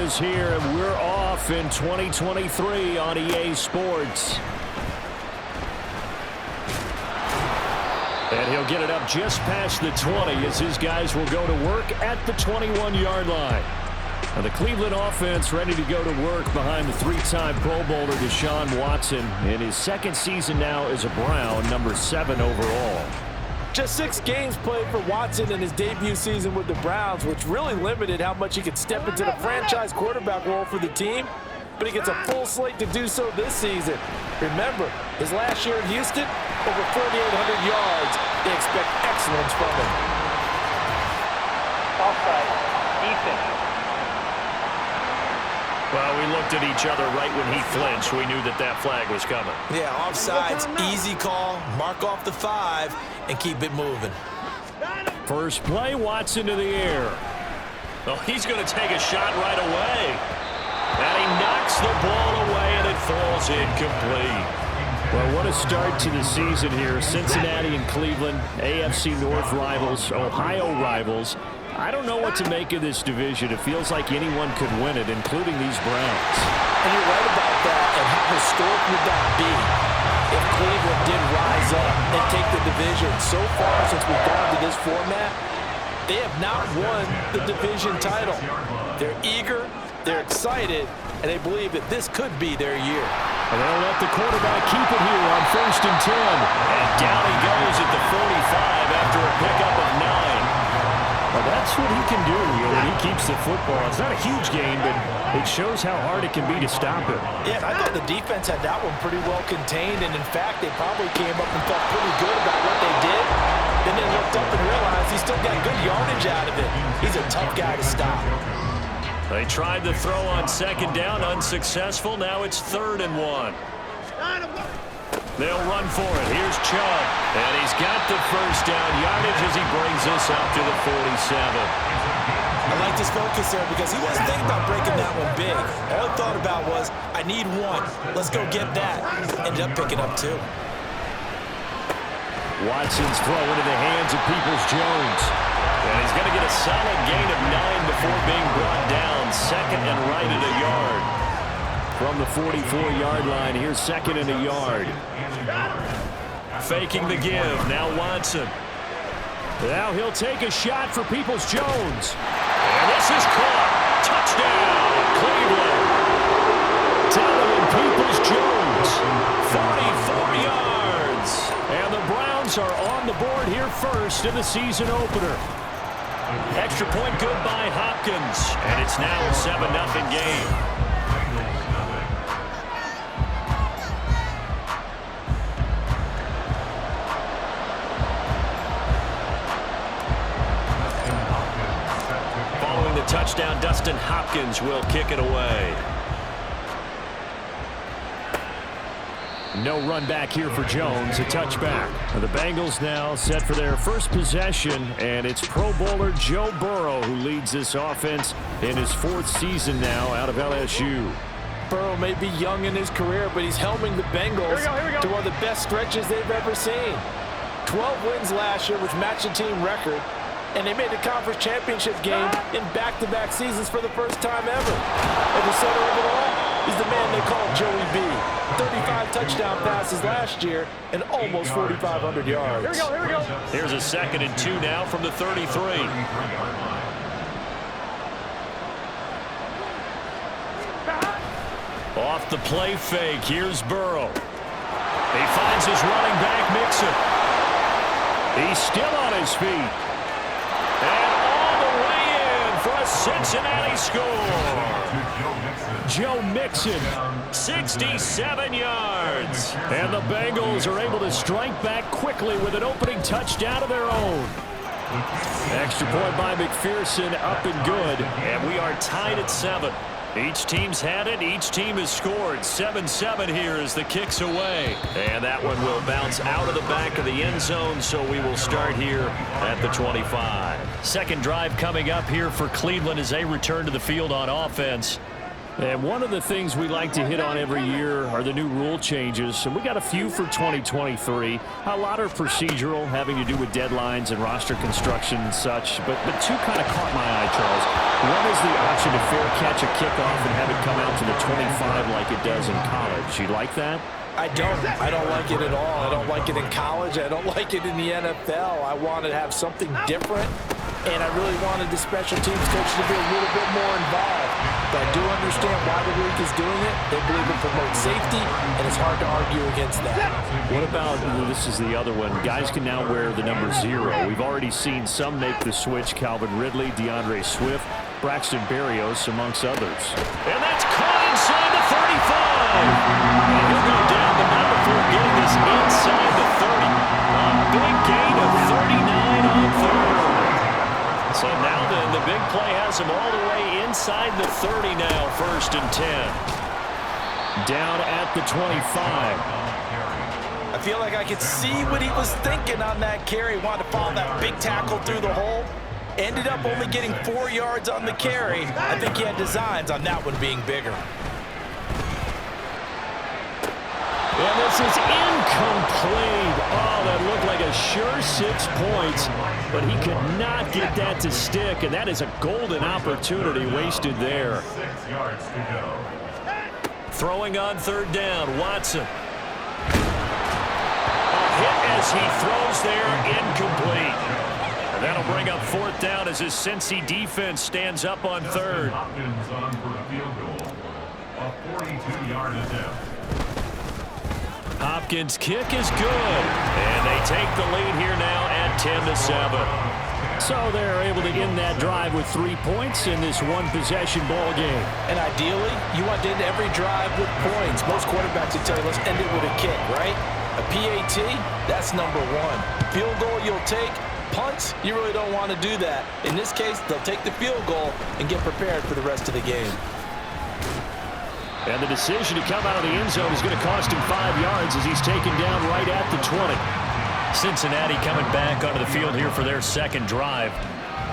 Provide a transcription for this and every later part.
is here, and we're off in 2023 on EA Sports. And he'll get it up just past the 20 as his guys will go to work at the 21-yard line. Now the Cleveland offense ready to go to work behind the three-time Pro Bowler Deshaun Watson in his second season now as a Brown, number 7 overall. Just 6 games played for Watson in his debut season with the Browns, which really limited how much he could step into the franchise quarterback role for the team. But he gets a full slate to do so this season. Remember, his last year in Houston, over 4,800 yards. They expect excellence from him. Offside, defense. Well, we looked at each other right when he flinched. We knew that that flag was coming. Yeah, offsides, easy call. Mark off the 5 and keep it moving. First play, Watson to the air. Oh, he's going to take a shot right away. And he knocks the ball away, and it falls incomplete. Well, what a start to the season here. Cincinnati and Cleveland, AFC North rivals, Ohio rivals. I don't know what to make of this division. It feels like anyone could win it, including these Browns. And you're right about that. And how historic would that be if Cleveland did rise up and take the division? So far, since we've gone to this format, they have not won the division title. They're eager, they're excited, and they believe that this could be their year. And they'll let the quarterback keep it here on 1st and 10. And down he goes at the 45 after a pickup of 9. Well, that's what he can do when he keeps the football. It's not a huge gain, but it shows how hard it can be to stop him. Yeah, and I thought the defense had that one pretty well contained, and in fact, they probably came up and felt pretty good about what they did. Then they looked up and realized he still got good yardage out of it. He's a tough guy to stop. They tried the throw on 2nd down, unsuccessful. Now it's 3rd and 1. They'll run for it. Here's Chubb. And he's got the first down yardage as he brings us up to the 47. I like this focus there because he wasn't thinking about breaking that one big. All he thought about was, I need 1. Let's go get that. Ended up picking up 2. Watson's throw into the hands of Peoples-Jones. And he's going to get a solid gain of 9 before being brought down. 2nd and right at a yard. From the 44-yard line, here's 2nd and a yard. Faking the give. Now Watson. Now he'll take a shot for Peoples-Jones. And this is caught. Touchdown, Cleveland. Donovan Peoples-Jones. 44 yards. And the Browns are on the board here first in the season opener. Extra point good by Hopkins. And it's now a 7-0 game. Following the touchdown, Dustin Hopkins will kick it away. No run back here for Jones, a touchback. The Bengals now set for their first possession, and it's Pro Bowler Joe Burrow who leads this offense in his 4th season now out of LSU. Burrow may be young in his career, but he's helming the Bengals to one of the best stretches they've ever seen. 12 wins last year, which matched the team record, and they made the conference championship game in back-to-back seasons for the first time ever. And the center of it all is the man they call Joey B. 35 touchdown passes last year and almost 4,500 yards. Here we go. Here's a 2nd and 2 now from the 33. Off the play fake, here's Burrow. He finds his running back, Mixon. He's still on his feet. And all the way in for a Cincinnati score. Joe Mixon. 67 yards. And the Bengals are able to strike back quickly with an opening touchdown of their own. Extra point by McPherson, up and good. And we are tied at 7. Each team's had it. Each team has scored. 7-7 here as the kick's away. And that one will bounce out of the back of the end zone, so we will start here at the 25. Second drive coming up here for Cleveland as they return to the field on offense. And one of the things we like to hit on every year are the new rule changes. And we got a few for 2023. A lot are procedural, having to do with deadlines and roster construction and such. But two kind of caught my eye, Charles. One is the option to fair catch a kickoff and have it come out to the 25 like it does in college. You like that? I don't like it at all. I don't like it in college. I don't like it in the NFL. I want to have something different, and I really wanted the special teams coach to be a little bit more involved. But I do understand why the league is doing it. They believe it promotes safety, and it's hard to argue against that. What about, this is the other one, guys can now wear the number 0. We've already seen some make the switch, Calvin Ridley, DeAndre Swift, Braxton Berrios, amongst others. And that's caught inside the 35. And he'll go down the number 4, getting this inside the 30. A big gain of 39 on third. So now the big play has him all the way inside the 30 now, 1st and 10. Down at the 25. I feel like I could see what he was thinking on that carry. Wanted to follow that big tackle through the hole. Ended up only getting 4 yards on the carry. I think he had designs on that one being bigger. And this is incomplete. Oh, that looked like a sure 6 points, but he could not get that to stick, and that is a golden opportunity wasted there. 6 yards to go. Throwing on 3rd down, Watson. A hit as he throws there, incomplete. And that'll bring up 4th down as his Cincy defense stands up on 3rd. Hopkins on for a field goal. A 42-yard attempt. Hopkins' kick is good, and they take the lead here now at 10-7. So they're able to end that drive with 3 points in this one-possession ball game. And ideally, you want to end every drive with points. Most quarterbacks would tell you, let's end it with a kick, right? A PAT, that's number 1. Field goal you'll take. Punts, you really don't want to do that. In this case, they'll take the field goal and get prepared for the rest of the game. And the decision to come out of the end zone is going to cost him 5 yards as he's taken down right at the 20. Cincinnati coming back onto the field here for their 2nd drive.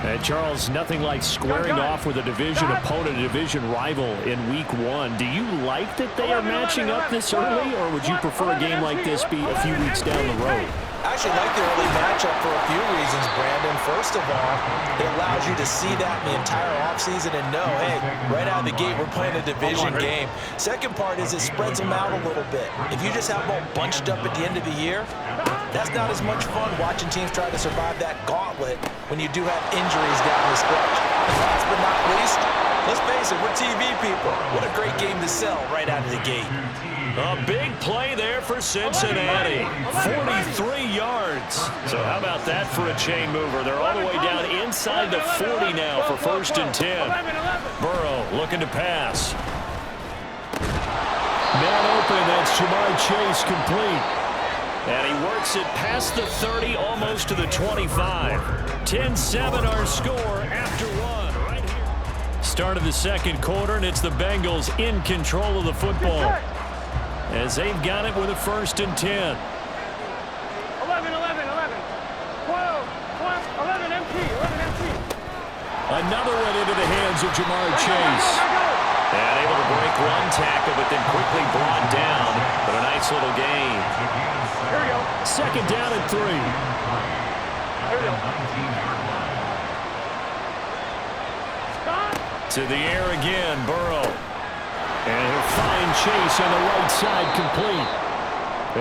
And Charles, nothing like squaring off with a division opponent, a division rival in week 1. Do you like that they are matching up this early, or would you prefer a game like this be a few weeks down the road? I actually like the early matchup for a few reasons, Brandon. First of all, it allows you to see that in the entire offseason and know, hey, right out of the gate, we're playing a division game. Second part is it spreads them out a little bit. If you just have them all bunched up at the end of the year, that's not as much fun watching teams try to survive that gauntlet when you do have injuries down the stretch. And last but not least, let's face it, we're TV people. What a great game to sell right out of the gate. A big play there for Cincinnati. 43 yards. So how about that for a chain mover? They're all the way down inside the 40 now for 1st and 10. Burrow looking to pass. Man open, that's Jamar Chase complete. And he works it past the 30, almost to the 25. 10-7 our score after 1. Right here. Start of the 2nd quarter, and it's the Bengals in control of the football, as they've got it with a 1st and 10. 11, 11, 11. 12, 11 MT, 11 MT. Another one into the hands of Jamar Chase. And able to break one tackle, but then quickly brought down. But a nice little gain. Here we go. 2nd down and 3. Here we go. To the air again, Burrow. And he'll find Chase on the right side, complete.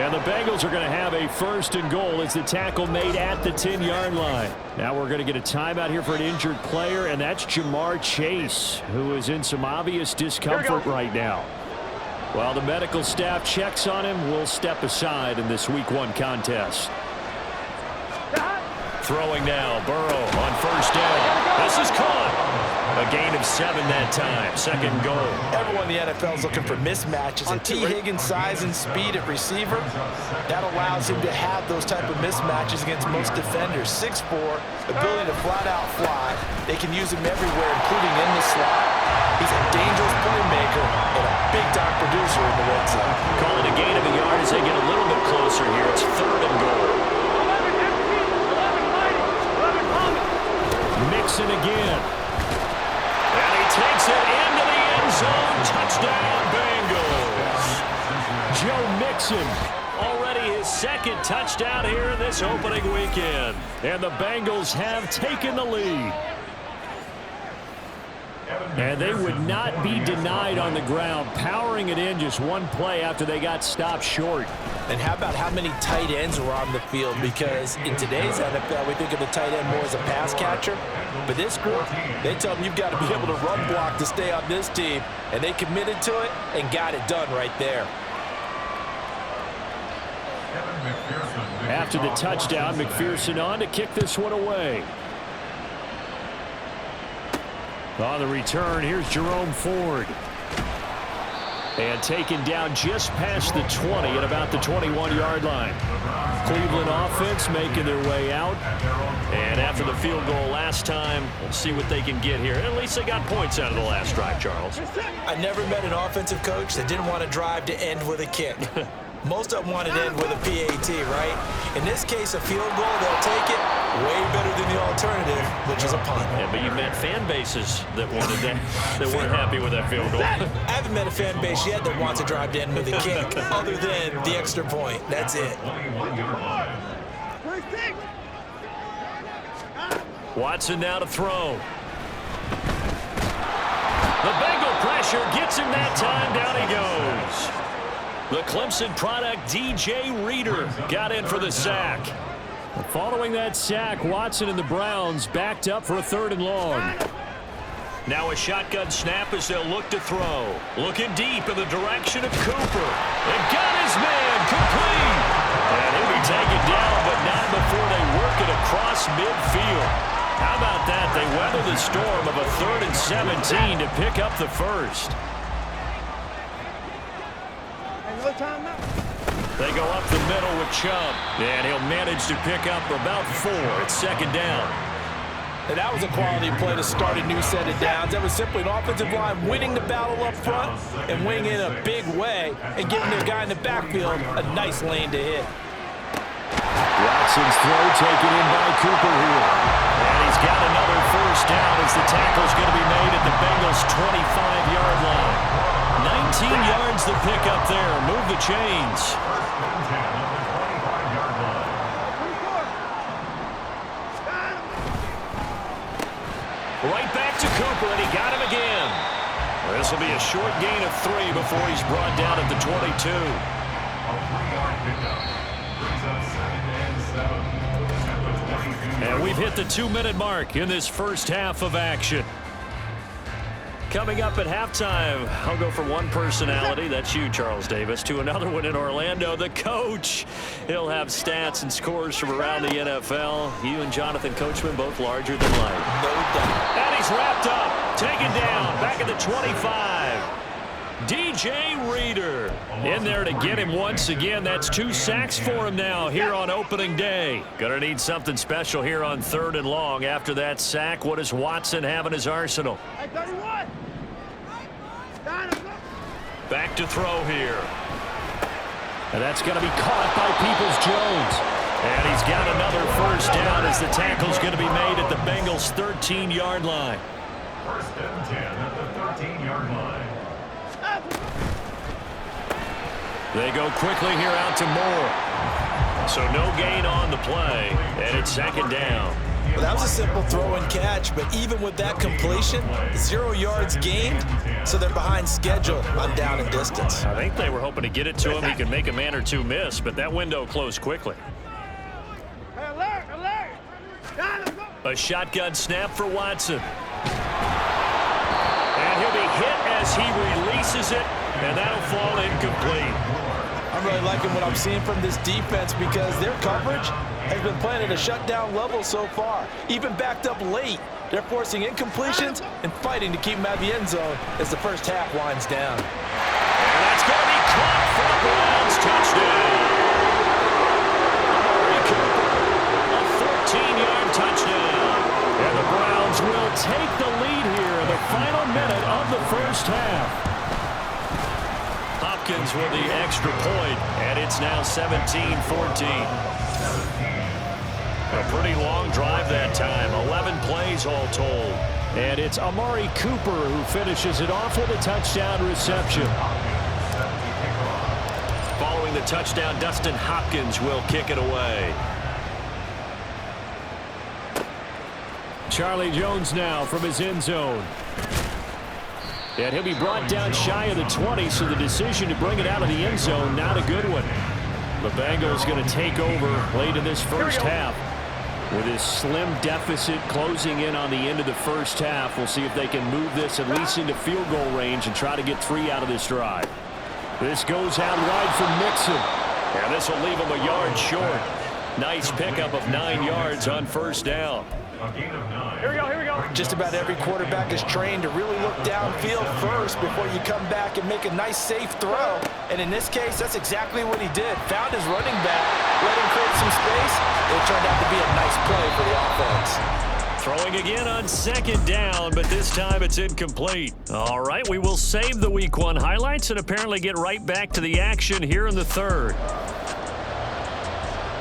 And the Bengals are going to have a 1st and goal as the tackle made at the 10-yard line. Now we're going to get a timeout here for an injured player, and that's Jamar Chase, who is in some obvious discomfort right now. While the medical staff checks on him, we'll step aside in this Week 1 contest. Throwing now, Burrow on 1st down. This is caught. A gain of 7 that time. 2nd goal. Everyone in the NFL is looking for mismatches, and T. Higgins' size and speed at receiver, that allows him to have those type of mismatches against most defenders. 6'4", ability to flat-out fly. They can use him everywhere, including in the slot. He's a dangerous playmaker and a big-time producer in the red zone. Calling a gain of a yard as they get a little bit closer here. It's 3rd and goal. 11 MT, 11 Mighty, 11 Thomas. Mixon again. And he takes it into the end zone. Watson. Already his second touchdown here in this opening weekend. And the Bengals have taken the lead. And they would not be denied on the ground, powering it in just one play after they got stopped short. And how about how many tight ends were on the field? Because in today's NFL, we think of the tight end more as a pass catcher. But this group, they tell them you've got to be able to run block to stay on this team. And they committed to it and got it done right there. After the touchdown, McPherson on to kick this one away. On the return, here's Jerome Ford. And taken down just past the 20 at about the 21-yard line. Cleveland offense making their way out. And after the field goal last time, we'll see what they can get here. At least they got points out of the last drive, Charles. I never met an offensive coach that didn't want to drive to end with a kick. Most of them want to end with a PAT, right? In this case, a field goal, they'll take it. Way better than the alternative, which is a punt. Yeah, but you've met fan bases that wanted that, that weren't happy with that field goal. I haven't met a fan base yet that wants to drive to end with a kick, other than the extra point. That's it. Watson now to throw. The Bengal pressure gets him that time. Down he goes. The Clemson product, DJ Reader, got in for the sack. Following that sack, Watson and the Browns backed up for a 3rd and long. Now a shotgun snap as they'll look to throw. Looking deep in the direction of Cooper. And got his man complete. And he'll be taken down, but not before they work it across midfield. How about that? They weather the storm of a 3rd and 17 to pick up the first. They go up the middle with Chubb. And he'll manage to pick up about 4. It's 2nd down. And that was a quality play to start a new set of downs. That was simply an offensive line winning the battle up front and winning in a big way and giving their guy in the backfield a nice lane to hit. Watson's throw taken in by Cooper here. And he's got another first down as the tackle's going to be made at the Bengals' 25-yard line. 19 yards to pick up there. Move the chains. Right back to Cooper, and he got him again. This will be a short gain of 3 before he's brought down at the 22. And we've hit the 2-minute mark in this first half of action. Coming up at halftime, I'll go from one personality, that's you, Charles Davis, to another one in Orlando, the coach. He'll have stats and scores from around the NFL. You and Jonathan Coachman both larger than life. No doubt. And he's wrapped up, taken down, back at the 25. DJ Reader in there to get him once again. That's 2 sacks for him now here on opening day. Gonna need something special here on 3rd and long. After that sack, what does Watson have in his arsenal? Back to throw here. And that's going to be caught by Peoples-Jones. And he's got another first down as the tackle's going to be made at the Bengals' 13-yard line. 1st and 10 at the 13-yard line. They go quickly here out to Moore. So no gain on the play, and it's 2nd down. Well, that was a simple throw and catch, but even with that completion, 0 yards gained, so they're behind schedule on down and distance. I think they were hoping to get it to him. He could make a man or two miss, but that window closed quickly. Alert, alert. A shotgun snap for Watson. And he'll be hit as he releases it, and that'll fall incomplete. I'm really liking what I'm seeing from this defense because their coverage has been playing at a shutdown level so far. Even backed up late, they're forcing incompletions and fighting to keep them out of the end zone as the first half winds down. And that's going to be caught for a Browns touchdown. A 14-yard touchdown. And the Browns will take the lead here in the final minute of the first half. Hopkins with the extra point, and it's now 17-14. A pretty long drive that time, 11 plays all told. And it's Amari Cooper who finishes it off with a touchdown reception. Following scoring the touchdown. Dustin Hopkins will kick it away. Charlie Jones now from his end zone. And he'll be brought down shy of the 20, so the decision to bring it out of the end zone, not a good one. The Bengals going to take over late in this first half. With his slim deficit closing in on the end of the first half, we'll see if they can move this at least into field goal range and try to get 3 out of this drive. This goes out wide for Mixon. And this will leave him a yard short. Nice pickup of 9 yards on first down. Here we go, here we go. Just about every quarterback is trained to really look downfield first before you come back and make a nice, safe throw. And in this case, that's exactly what he did. Found his running back, let him create some space. It turned out to be a nice play for the offense. Throwing again on second down, but this time it's incomplete. All right, we will save the Week 1 highlights and apparently get right back to the action here in the third.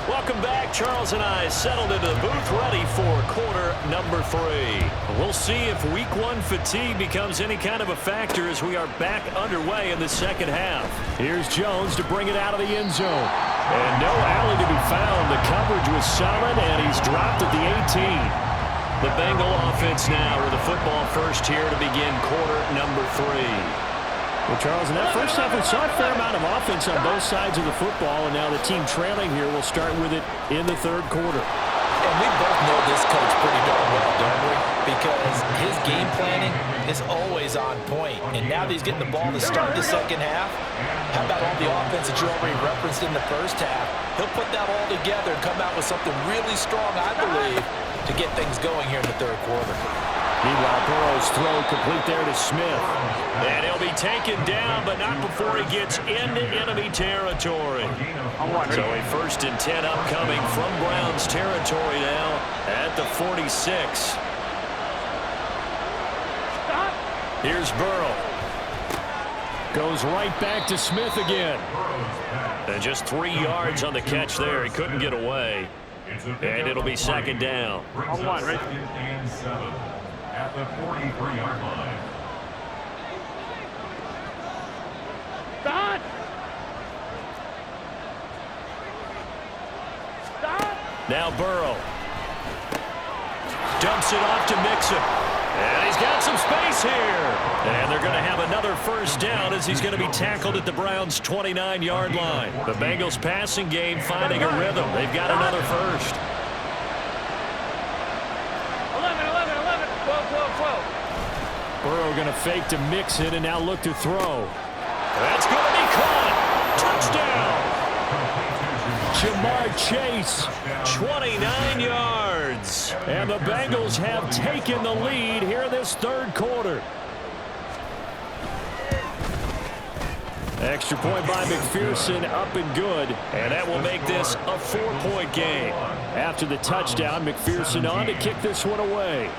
Welcome back. Charles and I settled into the booth ready for quarter number 3. We'll see if Week 1 fatigue becomes any kind of a factor as we are back underway in the second half. Here's Jones to bring it out of the end zone. And no alley to be found. The coverage was solid, and he's dropped at the 18. The Bengal offense now with the football first here to begin quarter number 3. Well, Charles, in that first half, we saw a fair amount of offense on both sides of the football, and now the team trailing here will start with it in the third quarter. And we both know this coach pretty darn well, don't we? Because his game planning is always on point. And now that he's getting the ball to start the second half, how about all the offense that you already referenced in the first half? He'll put that all together and come out with something really strong, I believe, to get things going here in the third quarter. Meanwhile, Burrow's throw complete there to Smith. And he'll be taken down, but not before he gets into enemy territory. So a 1st and 10 upcoming from Browns territory now at the 46. Here's Burrow. Goes right back to Smith again. And just 3 yards on the catch there. He couldn't get away. And it'll be second down. On one, right? And 7 at the 43-yard line. Stop! Now Burrow. Dumps it off to Mixon. And he's got some space here. And they're going to have another first down as he's going to be tackled at the Browns' 29-yard line. The Bengals passing game finding a rhythm. They've got another first. 12. Burrow going to fake to Mixon and now look to throw. That's going to be caught. Touchdown. Jamar Chase. 29 yards. And the Bengals have taken the lead here in this third quarter. Extra point by McPherson, up and good. And that will make this a 4-point game. After the touchdown, McPherson on to kick this one away.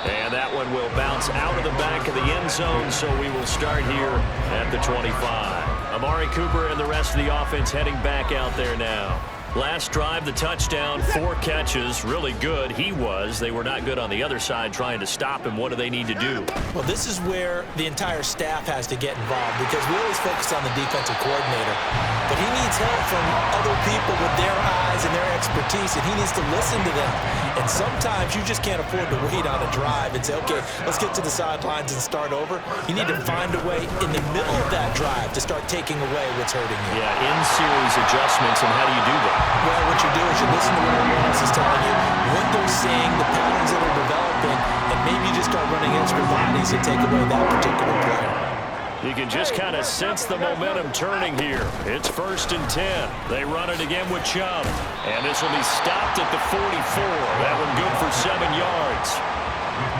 And that one will bounce out of the back of the end zone, so we will start here at the 25. Amari Cooper and the rest of the offense heading back out there now. Last drive, the touchdown, 4 catches, really good. He was. They were not good on the other side trying to stop him. What do they need to do? Well, this is where the entire staff has to get involved because we always focus on the defensive coordinator. But he needs help from other people with their eyes and their expertise, and he needs to listen to them. And sometimes you just can't afford to wait on a drive and say, okay, let's get to the sidelines and start over. You need to find a way in the middle of that drive to start taking away what's hurting you. Yeah, in-series adjustments, and how do you do that? Well, what you do is you listen to what everyone else is telling you, what they're seeing, the patterns that are developing, and maybe you just start running extra bodies to take away that particular player. You can just kind of sense the momentum turning here. It's 1st and 10. They run it again with Chubb. And this will be stopped at the 44. That one good for 7 yards.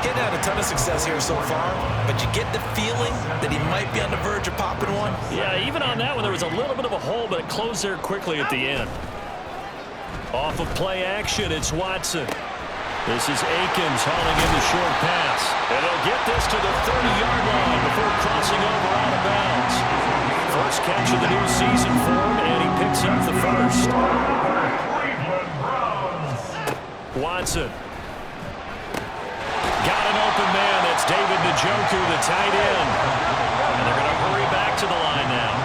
Getting had a ton of success here so far, but you get the feeling that he might be on the verge of popping one. Yeah, even on that one, there was a little bit of a hole, but it closed there quickly at the end. Off of play action, it's Watson. This is Akins hauling in the short pass. And they'll get this to the 30-yard line before crossing over out of bounds. First catch of the new season for him, and he picks up the first. Watson. Got an open man. That's David Njoku, the tight end. And they're going to hurry back to the line now.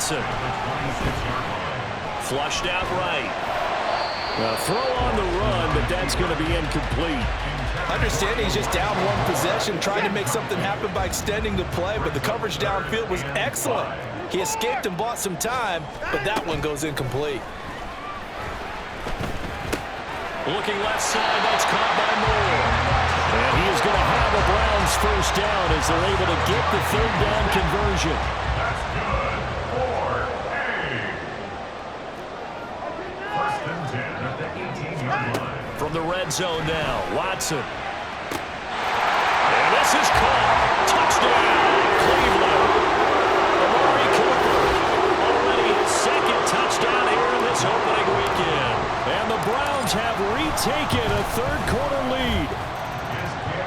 Watson. Flushed out right. Throw on the run, but that's going to be incomplete. Understanding he's just down one possession, trying to make something happen by extending the play, but the coverage downfield was excellent. He escaped and bought some time, but that one goes incomplete. Looking left side, that's caught by Moore. And he is going to have a Browns first down as they're able to get the third down conversion. That's good for A. First and 10 at the 18-yard line. From the red zone now, Watson. And this is caught. Touchdown, Cleveland. Amari Cooper, already his second touchdown here in this opening weekend. And the Browns have retaken a third-quarter lead.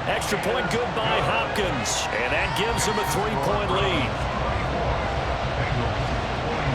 Extra point good by Hopkins, and that gives them a 3-point lead.